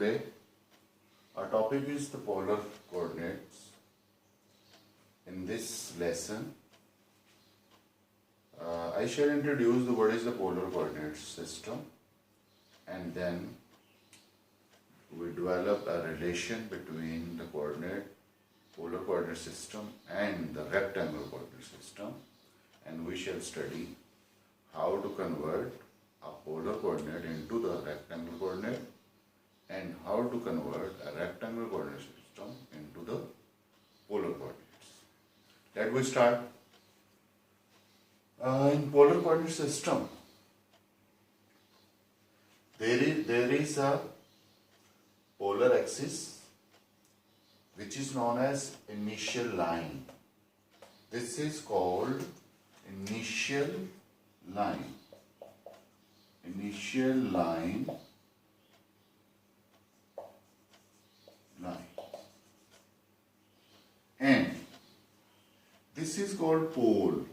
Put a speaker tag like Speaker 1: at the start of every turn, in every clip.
Speaker 1: today. Our topic is the polar coordinates. In this lesson, I shall introduce what is the polar coordinate system, and then we develop a relation between the polar coordinate system and the rectangular coordinate system, and we shall study how to convert a polar coordinate into the rectangular coordinate and how to convert a rectangular coordinate system into the polar coordinates. Let we start. In polar coordinate system, there is a polar axis which is known as initial line. This is called initial line. Initial line. And this is called pole.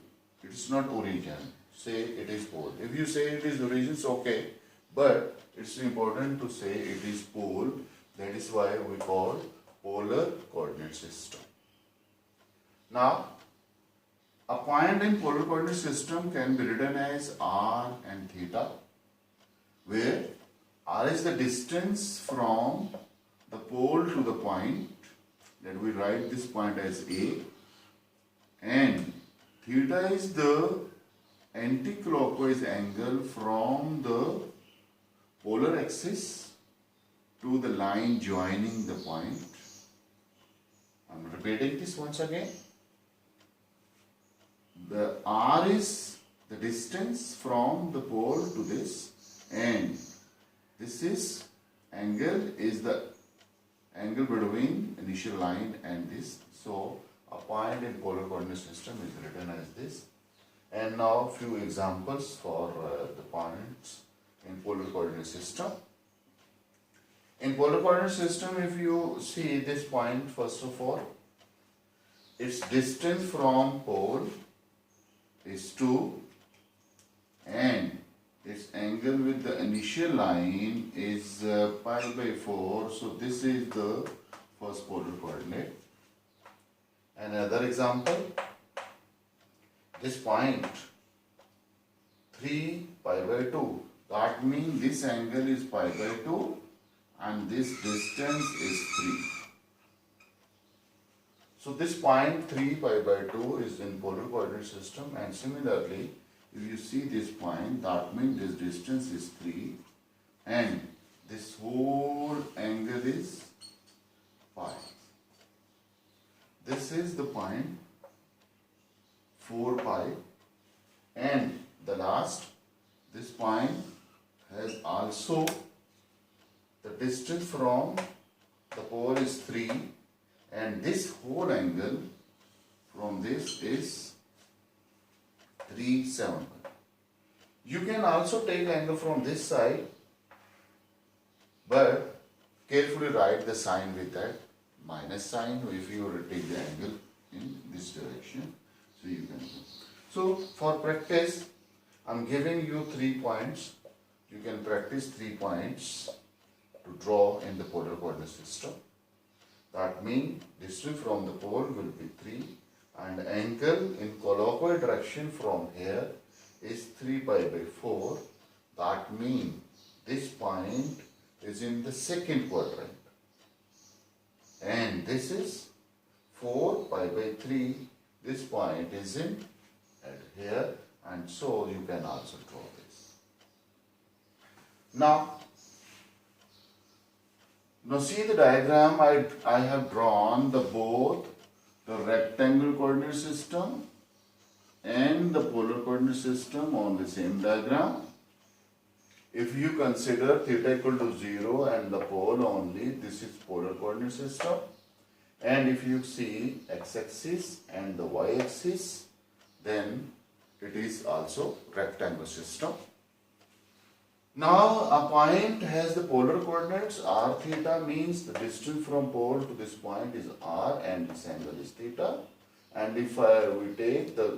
Speaker 1: It is not origin. Say it is pole. If you say it is origin, it's okay. But it's important to say it is pole. That is why we call polar coordinate system. Now, a point in polar coordinate system can be written as r and theta, where r is the distance from the pole to the point. Then we write this point as A, and theta is the anti-clockwise angle from the polar axis to the line joining the point. I'm repeating this once again. The r is the distance from the pole to this, and this is the angle between initial line and this. So a point in polar coordinate system is written as this. And now few examples for the points in polar coordinate system. In polar coordinate system, if you see this point, first of all, its distance from pole is 2, and its angle with the initial line is pi by 4. So this is the first polar coordinate. Another example, this point 3 pi by 2. That means this angle is pi by 2 and this distance is 3. So this point 3 pi by 2 is in polar coordinate system, and similarly, if you see this point, that means this distance is 3 and this whole angle is pi. This is the point 4 pi, and the last, this point has also the distance from the pole is 3, and this whole angle from this is 3/7. You can also take angle from this side, but carefully write the sign with that minus sign if you take the angle in this direction. So you can. So for practice, I'm giving you 3 points. You can practice 3 points to draw in the polar coordinate system. That means distance from the pole will be 3, and angle in clockwise direction from here is 3 pi by 4. That means this point is in the second quadrant, and this is 4 pi by 3. This point is in at here, and so you can also draw this. Now see the diagram. I have drawn both the rectangular coordinate system and the polar coordinate system on the same diagram. If you consider theta equal to 0 and the pole only, this is polar coordinate system. And if you see x-axis and the y-axis, then it is also rectangular system. Now a point has the polar coordinates. R theta means the distance from pole to this point is r and this angle is theta. And if we take the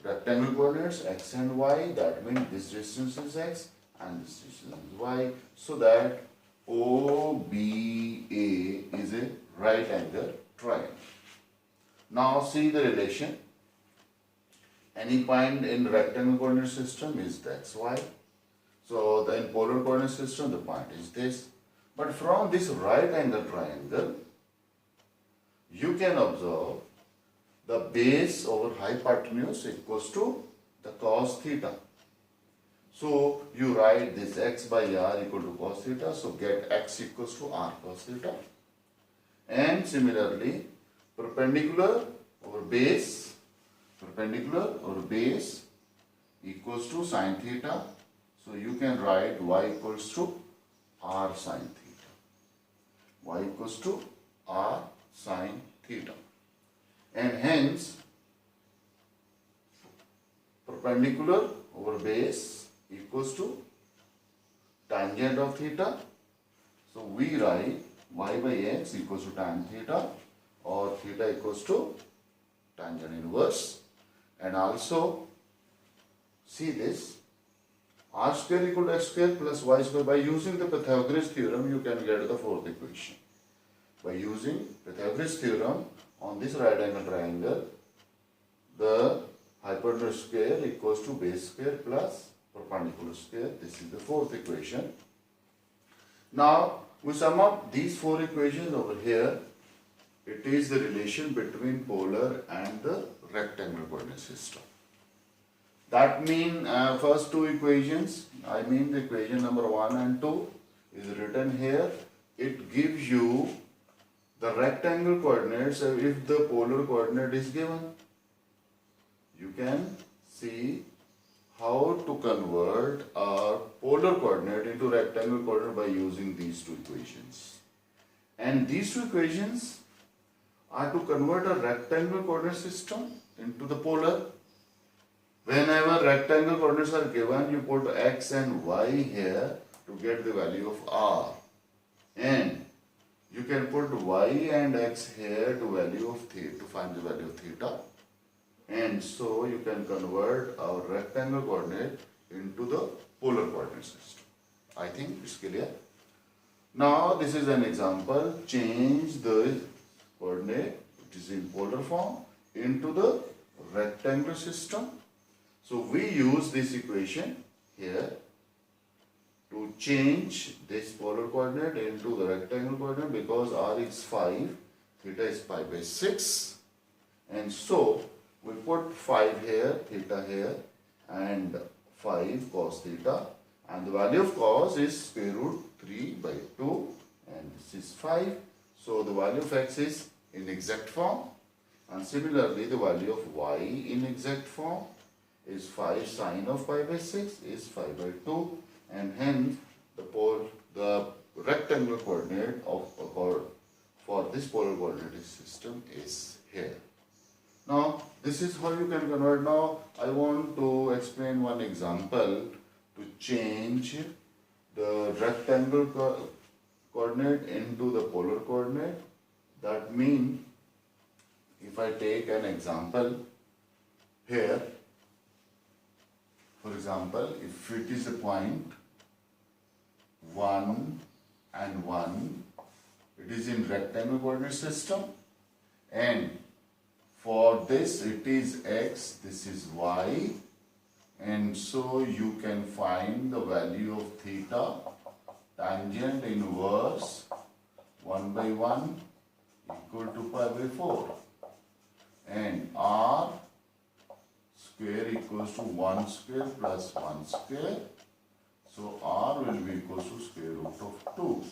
Speaker 1: rectangular coordinates x and y, that means this distance is x and this distance is y. So that OBA is a right angle triangle. Now see the relation. Any point in rectangle coordinate system is the xy. So the in polar coordinate system the point is this. But from this right angle triangle, you can observe the base over hypotenuse equals to the cos theta. So you write this x by r equal to cos theta. So get x equals to r cos theta. And similarly, perpendicular over base equals to sin theta. So you can write y equals to r sin theta. Y equals to r sin theta. And hence, perpendicular over base equals to tangent of theta. So we write y by x equals to tan theta, or theta equals to tangent inverse. And also see this, r square equal to x square plus y square. By using the Pythagoras theorem, you can get the fourth equation. By using Pythagoras theorem on this right angle triangle, the hypotenuse square equals to base square plus perpendicular square. This is the fourth equation. Now we sum up these four equations over here. It is the relation between polar and the rectangular coordinate system. That means first two equations, I mean the equation number 1 and 2 is written here. It gives you the rectangle coordinates if the polar coordinate is given. You can see how to convert a polar coordinate into rectangle coordinate by using these two equations. And these two equations are to convert a rectangle coordinate system into the polar. Whenever rectangle coordinates are given, you put x and y here to get the value of r. And you can put y and x here to value of theta, to find the value of theta. And so you can convert our rectangle coordinate into the polar coordinate system. I think it's clear. Now this is an example. Change the coordinate, which is in polar form, into the rectangular system. So we use this equation here to change this polar coordinate into the rectangular coordinate, because r is 5, theta is pi by 6, and so we put 5 here, theta here, and 5 cos theta, and the value of cos is square root 3 by 2, and this is 5. So the value of x is in exact form, and similarly the value of y in exact form is 5 sine of pi by 6 is 5 by 2, and hence the rectangular coordinate for this polar coordinate system is here. Now this is how you can convert. Now I want to explain one example to change the rectangular coordinate into the polar coordinate. That means if I take an example here, for example, if it is a point 1 and 1, it is in rectangle coordinate system, and for this it is x, this is y, and so you can find the value of theta, tangent inverse 1 by 1 equal to pi by 4, and r square equals to 1 square plus 1 square. So r will be equal to square root of 2.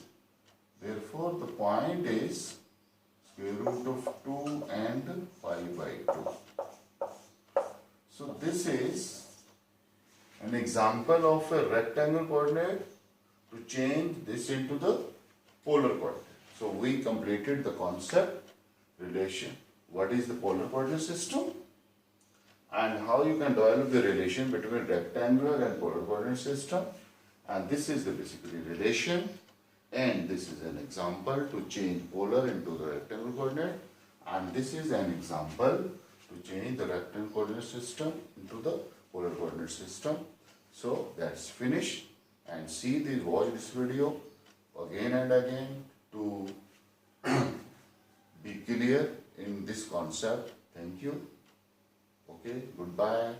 Speaker 1: Therefore the point is square root of 2 and pi by 2. So this is an example of a rectangle coordinate to change this into the polar coordinate. So we completed the concept, relation, what is the polar coordinate system, and how you can develop the relation between rectangular and polar coordinate system. And this is the basically relation, and this is an example to change polar into the rectangular coordinate, and this is an example to change the rectangular coordinate system into the polar coordinate system. So that's finished, and watch this video again and again to be clear in this concept. Thank you. Okay, goodbye.